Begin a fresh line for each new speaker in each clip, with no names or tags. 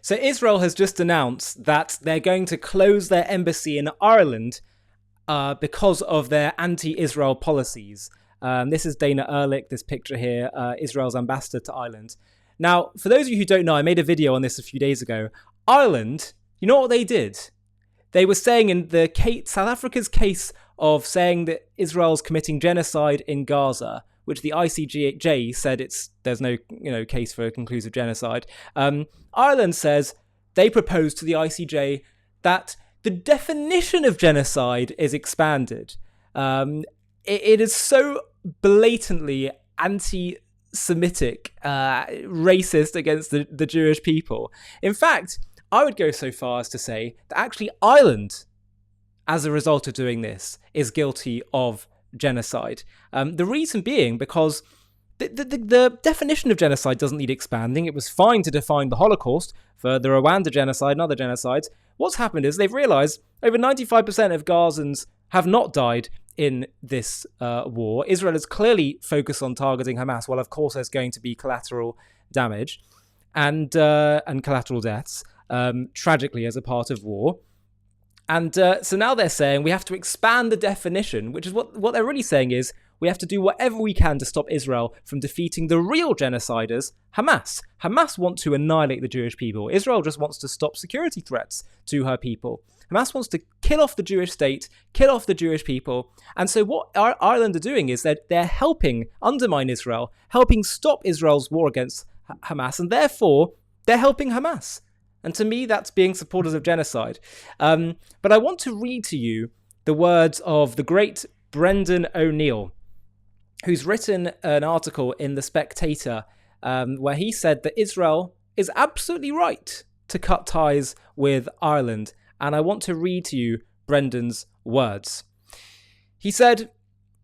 So Israel has just announced that they're going to close their embassy in Ireland because of their anti-Israel policies. This is Dana Ehrlich, this picture here, Israel's ambassador to Ireland. Now, for those of you who don't know, I made a video on this a few days ago. Ireland, you know what they did? They were saying in the South Africa's case of saying that Israel's committing genocide in Gaza, which the ICJ said there's no case for a conclusive genocide. Ireland says they proposed to the ICJ that the definition of genocide is expanded. It is so blatantly anti-Semitic, racist against the Jewish people. In fact, I would go so far as to say that actually Ireland, as a result of doing this, is guilty of genocide. The reason being because the definition of genocide doesn't need expanding. It was fine to define the Holocaust for the Rwanda genocide and other genocides. What's happened is they've realised over 95% of Gazans have not died in this war. Israel is clearly focused on targeting Hamas. Well, of course, there's going to be collateral damage and collateral deaths, tragically, as a part of war. And so now they're saying we have to expand the definition, which is what they're really saying is we have to do whatever we can to stop Israel from defeating the real genociders, Hamas. Hamas want to annihilate the Jewish people. Israel just wants to stop security threats to her people. Hamas wants to kill off the Jewish state, kill off the Jewish people. And so what Ireland are doing is that they're helping undermine Israel, helping stop Israel's war against Hamas, and therefore they're helping Hamas. And to me, that's being supporters of genocide. But I want to read to you the words of the great Brendan O'Neill, who's written an article in The Spectator where he said that Israel is absolutely right to cut ties with Ireland. And I want to read to you Brendan's words. He said,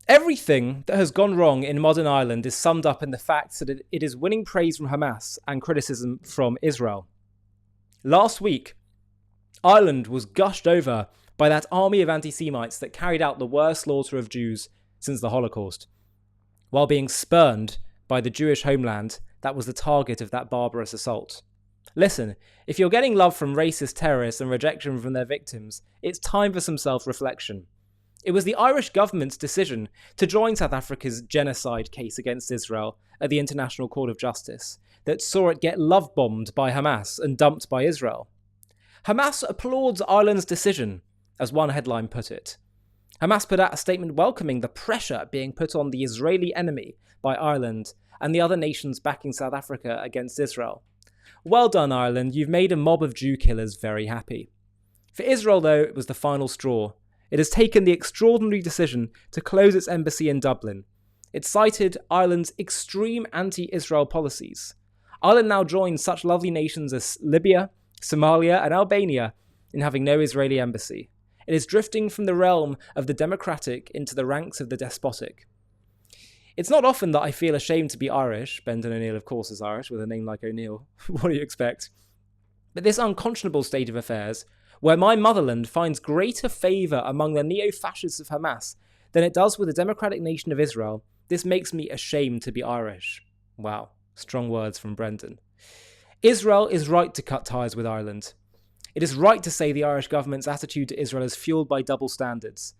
"Everything that has gone wrong in modern Ireland is summed up in the fact that it is winning praise from Hamas and criticism from Israel. Last week, Ireland was gushed over by that army of anti-Semites that carried out the worst slaughter of Jews since the Holocaust, while being spurned by the Jewish homeland that was the target of that barbarous assault. Listen, if you're getting love from racist terrorists and rejection from their victims, it's time for some self-reflection. It was the Irish government's decision to join South Africa's genocide case against Israel at the International Court of Justice that saw it get love-bombed by Hamas and dumped by Israel. Hamas applauds Ireland's decision, as one headline put it. Hamas put out a statement welcoming the pressure being put on the Israeli enemy by Ireland and the other nations backing South Africa against Israel. Well done, Ireland, you've made a mob of Jew killers very happy. For Israel, though, it was the final straw. It has taken the extraordinary decision to close its embassy in Dublin. It cited Ireland's extreme anti-Israel policies. Ireland now joins such lovely nations as Libya, Somalia, and Albania in having no Israeli embassy. It is drifting from the realm of the democratic into the ranks of the despotic. It's not often that I feel ashamed to be Irish. Brendan O'Neill, of course, is Irish, with a name like O'Neill. What do you expect? But this unconscionable state of affairs, where my motherland finds greater favour among the neo-fascists of Hamas than it does with the democratic nation of Israel, this makes me ashamed to be Irish. Wow, strong words from Brendan. Israel is right to cut ties with Ireland. It is right to say the Irish government's attitude to Israel is fuelled by double standards.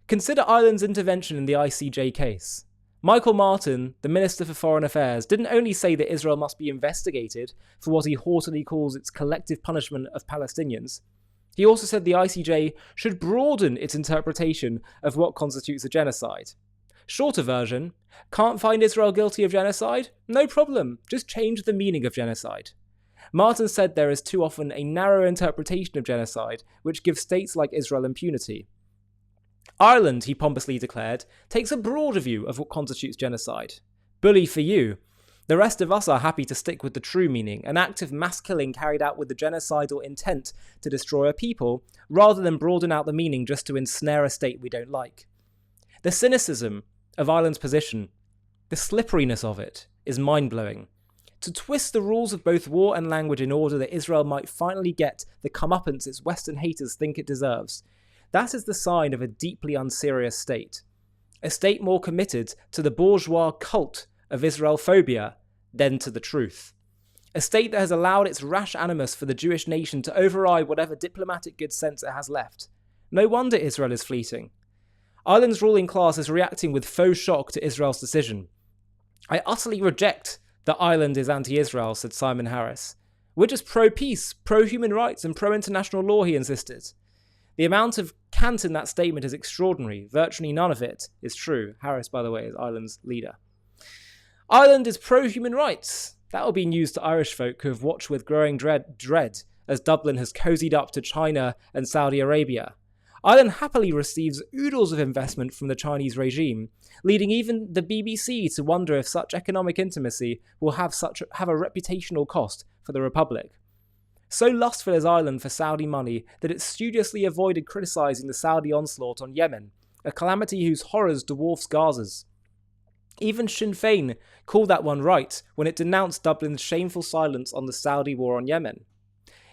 Consider Ireland's intervention in the ICJ case. Michael Martin, the Minister for Foreign Affairs, didn't only say that Israel must be investigated for what he haughtily calls its collective punishment of Palestinians. He also said the ICJ should broaden its interpretation of what constitutes a genocide. Shorter version, can't find Israel guilty of genocide? No problem, just change the meaning of genocide. Martin said there is too often a narrow interpretation of genocide, which gives states like Israel impunity. Ireland, he pompously declared, takes a broader view of what constitutes genocide. Bully for you. The rest of us are happy to stick with the true meaning, an act of mass killing carried out with the genocidal intent to destroy a people, rather than broaden out the meaning just to ensnare a state we don't like. The cynicism of Ireland's position, the slipperiness of it, is mind-blowing. To twist the rules of both war and language in order that Israel might finally get the comeuppance its Western haters think it deserves, that is the sign of a deeply unserious state. A state more committed to the bourgeois cult of Israel-phobia than to the truth. a state that has allowed its rash animus for the Jewish nation to override whatever diplomatic good sense it has left. No wonder Israel is fleeting. Ireland's ruling class is reacting with faux shock to Israel's decision. I utterly reject that Ireland is anti-Israel, said Simon Harris. We're just pro-peace, pro-human rights and pro-international law, he insisted. The amount of cant in that statement is extraordinary. Virtually none of it is true. Harris, by the way, is Ireland's leader. Ireland is pro-human rights. That will be news to Irish folk who have watched with growing dread as Dublin has cozied up to China and Saudi Arabia. Ireland happily receives oodles of investment from the Chinese regime, leading even the BBC to wonder if such economic intimacy will have a reputational cost for the Republic. So lustful is Ireland for Saudi money that it studiously avoided criticising the Saudi onslaught on Yemen, a calamity whose horrors dwarfs Gaza's. Even Sinn Féin called that one right when it denounced Dublin's shameful silence on the Saudi war on Yemen.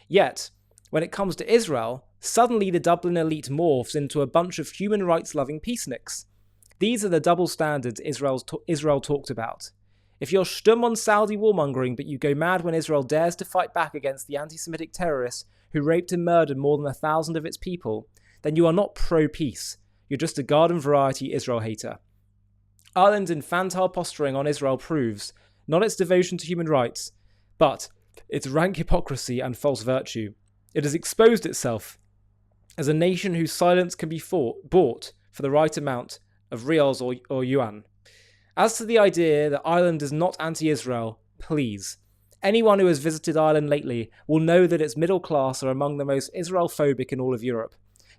Yet, when it comes to Israel, suddenly the Dublin elite morphs into a bunch of human rights-loving peaceniks. These are the double standards Israel talked about. If you're stum on Saudi warmongering but you go mad when Israel dares to fight back against the anti-Semitic terrorists who raped and murdered more than 1,000 of its people, then you are not pro-peace. You're just a garden variety Israel hater. Ireland's infantile posturing on Israel proves not its devotion to human rights, but its rank hypocrisy and false virtue. It has exposed itself as a nation whose silence can be bought for the right amount of rials or yuan. As to the idea that Ireland is not anti-Israel, please. Anyone who has visited Ireland lately will know that its middle class are among the most Israel-phobic in all of Europe.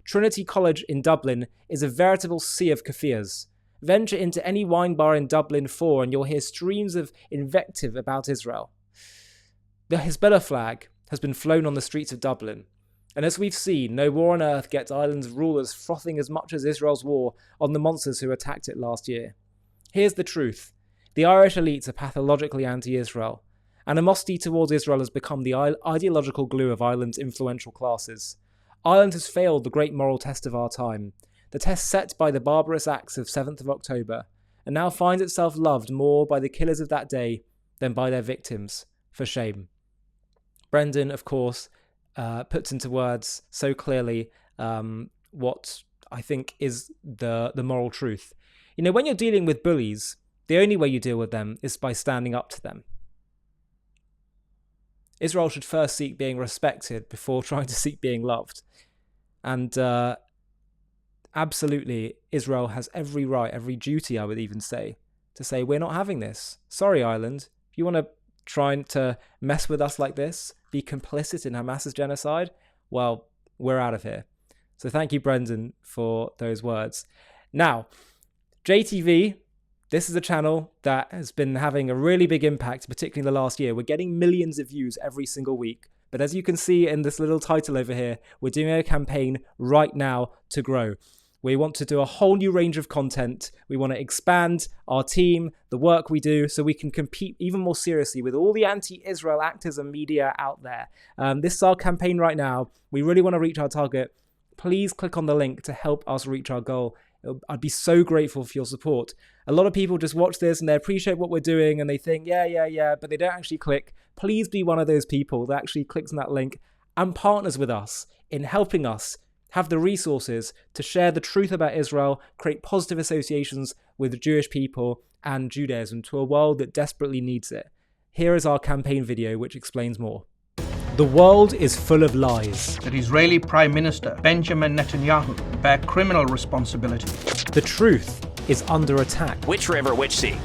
Trinity College in Dublin is a veritable sea of kafirs. Venture into any wine bar in Dublin 4 and you'll hear streams of invective about Israel. The Hezbollah flag has been flown on the streets of Dublin. And as we've seen, no war on earth gets Ireland's rulers frothing as much as Israel's war on the monsters who attacked it last year. Here's the truth. The Irish elites are pathologically anti-Israel. Animosity towards Israel has become the ideological glue of Ireland's influential classes. Ireland has failed the great moral test of our time, the test set by the barbarous acts of 7th of October, and now finds itself loved more by the killers of that day than by their victims. For shame. Brendan, of course, puts into words so clearly what I think is the moral truth. You know, when you're dealing with bullies, the only way you deal with them is by standing up to them. Israel should first seek being respected before trying to seek being loved. And absolutely, Israel has every right, every duty, I would even say, to say, we're not having this. Sorry, Ireland. If you want to try to mess with us like this, be complicit in Hamas's genocide, well, we're out of here. So thank you, Brendan, for those words. Now, JTV, this is a channel that has been having a really big impact, particularly in the last year. We're getting millions of views every single week. But as you can see in this little title over here, we're doing a campaign right now to grow. We want to do a whole new range of content. We want to expand our team, the work we do, so we can compete even more seriously with all the anti-Israel actors and media out there. This is our campaign right now. We really want to reach our target. Please click on the link to help us reach our goal. I'd be so grateful for your support. A lot of people just watch this and they appreciate what we're doing and they think, yeah, but they don't actually click. Please be one of those people that actually clicks on that link and partners with us in helping us have the resources to share the truth about Israel, create positive associations with the Jewish people and Judaism to a world that desperately needs it. Here is our campaign video which explains more. The world is full of lies.
That Israeli Prime Minister Benjamin Netanyahu bear criminal responsibility.
The truth is under attack.
Which river, which sea?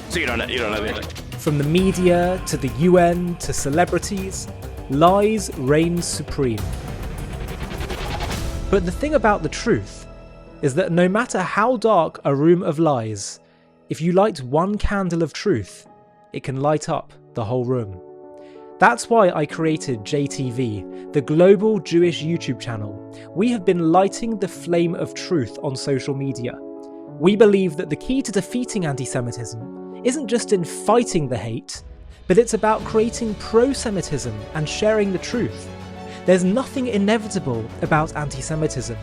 So you don't know the
From the media to the UN to celebrities, lies reign supreme. But the thing about the truth is that no matter how dark a room of lies, if you light one candle of truth, it can light up the whole room. That's why I created JTV, the global Jewish YouTube channel. We have been lighting the flame of truth on social media. We believe that the key to defeating anti-Semitism isn't just in fighting the hate, but it's about creating pro-Semitism and sharing the truth. There's nothing inevitable about anti-Semitism.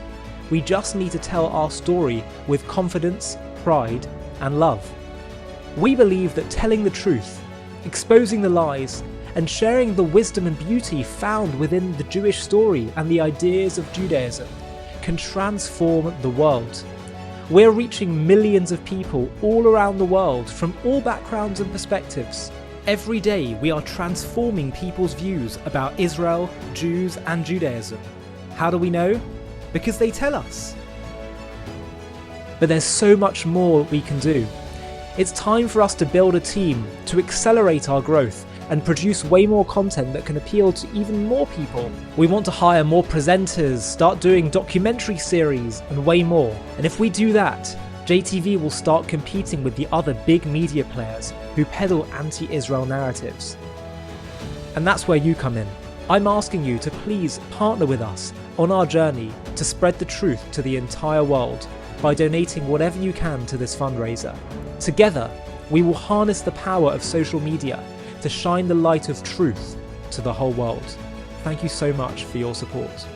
We just need to tell our story with confidence, pride, and love. We believe that telling the truth exposing the lies, and sharing the wisdom and beauty found within the Jewish story and the ideas of Judaism can transform the world. We're reaching millions of people all around the world from all backgrounds and perspectives. Every day we are transforming people's views about Israel, Jews and Judaism. How do we know? Because they tell us. But there's so much more we can do. It's time for us to build a team to accelerate our growth and produce way more content that can appeal to even more people. We want to hire more presenters, start doing documentary series, and way more. And if we do that, JTV will start competing with the other big media players who peddle anti-Israel narratives. And that's where you come in. I'm asking you to please partner with us on our journey to spread the truth to the entire world by donating whatever you can to this fundraiser. Together, we will harness the power of social media to shine the light of truth to the whole world. Thank you so much for your support.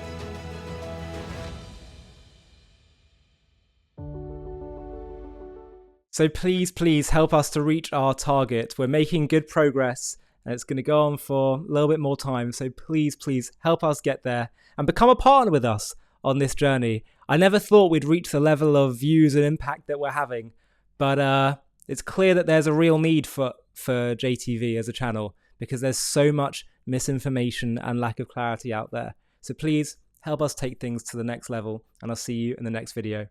So please help us to reach our target. We're making good progress and it's going to go on for a little bit more time. So please help us get there and become a partner with us on this journey. I never thought we'd reach the level of views and impact that we're having, but it's clear that there's a real need for JTV as a channel because there's so much misinformation and lack of clarity out there. So please help us take things to the next level, and I'll see you in the next video.